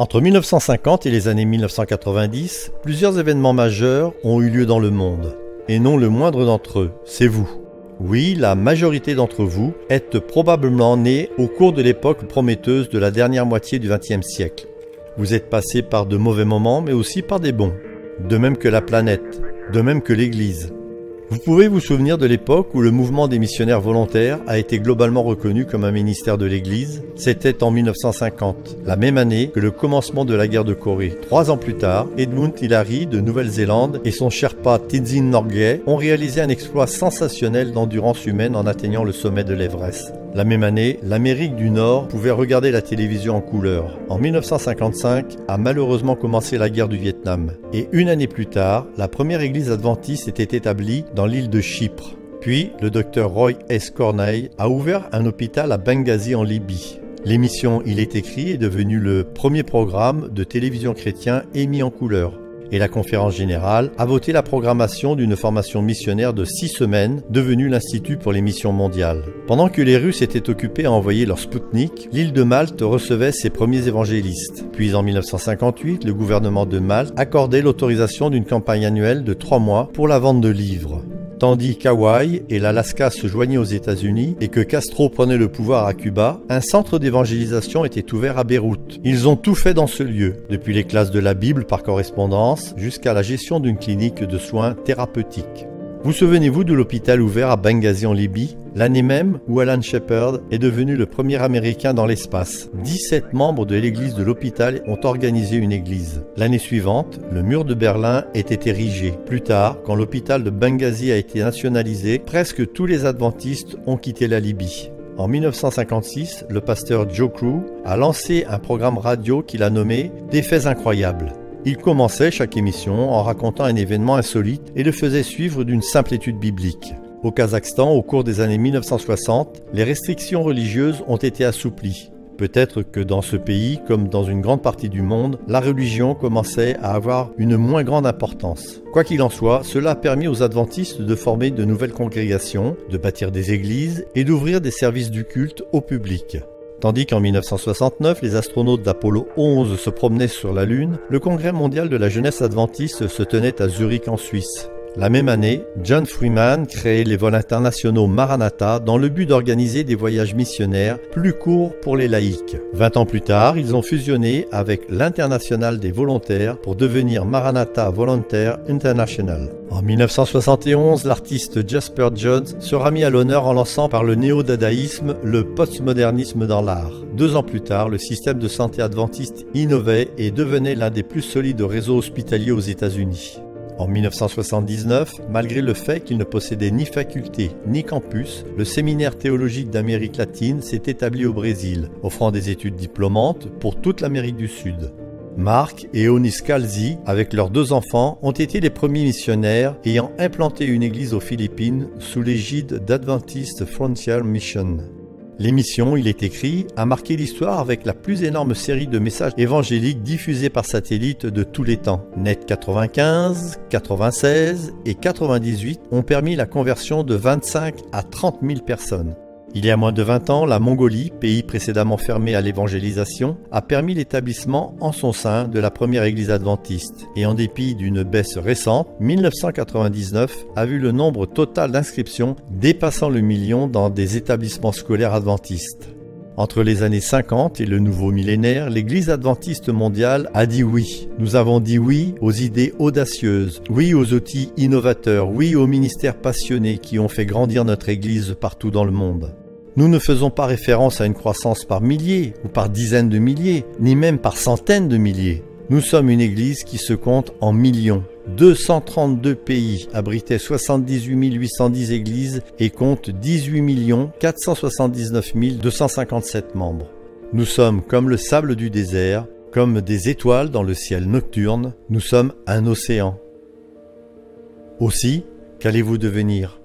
Entre 1950 et les années 1990, plusieurs événements majeurs ont eu lieu dans le monde. Et non le moindre d'entre eux, c'est vous. Oui, la majorité d'entre vous êtes probablement nés au cours de l'époque prometteuse de la dernière moitié du XXe siècle. Vous êtes passés par de mauvais moments, mais aussi par des bons. De même que la planète, de même que l'Église. Vous pouvez vous souvenir de l'époque où le mouvement des missionnaires volontaires a été globalement reconnu comme un ministère de l'Église. C'était en 1950, la même année que le commencement de la guerre de Corée. 3 ans plus tard, Edmund Hillary de Nouvelle-Zélande et son Sherpa Tenzin Norgay ont réalisé un exploit sensationnel d'endurance humaine en atteignant le sommet de l'Everest. La même année, l'Amérique du Nord pouvait regarder la télévision en couleur. En 1955 a malheureusement commencé la guerre du Vietnam. Et une année plus tard, la première église adventiste était établie dans l'île de Chypre. Puis, le docteur Roy S. Corneille a ouvert un hôpital à Benghazi en Libye. L'émission Il est écrit est devenue le premier programme de télévision chrétien émis en couleur. Et la conférence générale a voté la programmation d'une formation missionnaire de 6 semaines, devenue l'Institut pour les missions mondiales. Pendant que les Russes étaient occupés à envoyer leur Spoutnik, l'île de Malte recevait ses premiers évangélistes. Puis en 1958, le gouvernement de Malte accordait l'autorisation d'une campagne annuelle de 3 mois pour la vente de livres. Tandis qu'Hawaï et l'Alaska se joignaient aux États-Unis et que Castro prenait le pouvoir à Cuba, un centre d'évangélisation était ouvert à Beyrouth. Ils ont tout fait dans ce lieu, depuis les classes de la Bible par correspondance jusqu'à la gestion d'une clinique de soins thérapeutiques. Vous souvenez-vous de l'hôpital ouvert à Benghazi en Libye, l'année même où Alan Shepard est devenu le premier Américain dans l'espace. 17 membres de l'église de l'hôpital ont organisé une église. L'année suivante, le mur de Berlin était érigé. Plus tard, quand l'hôpital de Benghazi a été nationalisé, presque tous les adventistes ont quitté la Libye. En 1956, le pasteur Joe Crew a lancé un programme radio qu'il a nommé « Des faits incroyables ». Il commençait chaque émission en racontant un événement insolite et le faisait suivre d'une simple étude biblique. Au Kazakhstan, au cours des années 1960, les restrictions religieuses ont été assouplies. Peut-être que dans ce pays, comme dans une grande partie du monde, la religion commençait à avoir une moins grande importance. Quoi qu'il en soit, cela a permis aux adventistes de former de nouvelles congrégations, de bâtir des églises et d'ouvrir des services du culte au public. Tandis qu'en 1969, les astronautes d'Apollo 11 se promenaient sur la Lune, le Congrès mondial de la jeunesse adventiste se tenait à Zurich en Suisse. La même année, John Freeman créait les vols internationaux Maranatha dans le but d'organiser des voyages missionnaires plus courts pour les laïcs. 20 ans plus tard, ils ont fusionné avec l'International des volontaires pour devenir Maranatha Volunteer International. En 1971, l'artiste Jasper Johns sera mis à l'honneur en lançant par le néo-dadaïsme le postmodernisme dans l'art. 2 ans plus tard, le système de santé adventiste innovait et devenait l'un des plus solides réseaux hospitaliers aux États-Unis. En 1979, malgré le fait qu'il ne possédait ni faculté ni campus, le séminaire théologique d'Amérique latine s'est établi au Brésil, offrant des études diplômantes pour toute l'Amérique du Sud. Mark et Eunice Calzi, avec leurs 2 enfants, ont été les premiers missionnaires ayant implanté une église aux Philippines sous l'égide d'Adventist Frontier Mission. L'émission Il est écrit a marqué l'histoire avec la plus énorme série de messages évangéliques diffusés par satellite de tous les temps. Net 95, 96 et 98 ont permis la conversion de 25 à 30 000 personnes. Il y a moins de 20 ans, la Mongolie, pays précédemment fermé à l'évangélisation, a permis l'établissement en son sein de la première église adventiste. Et en dépit d'une baisse récente, 1999 a vu le nombre total d'inscriptions dépassant le million dans des établissements scolaires adventistes. Entre les années 50 et le nouveau millénaire, l'Église adventiste mondiale a dit oui. Nous avons dit oui aux idées audacieuses, oui aux outils innovateurs, oui aux ministères passionnés qui ont fait grandir notre Église partout dans le monde. Nous ne faisons pas référence à une croissance par milliers ou par dizaines de milliers, ni même par centaines de milliers. Nous sommes une Église qui se compte en millions. 232 pays abritaient 78 810 églises et compte 18 479 257 membres. Nous sommes comme le sable du désert, comme des étoiles dans le ciel nocturne, nous sommes un océan. Aussi, qu'allez-vous devenir ?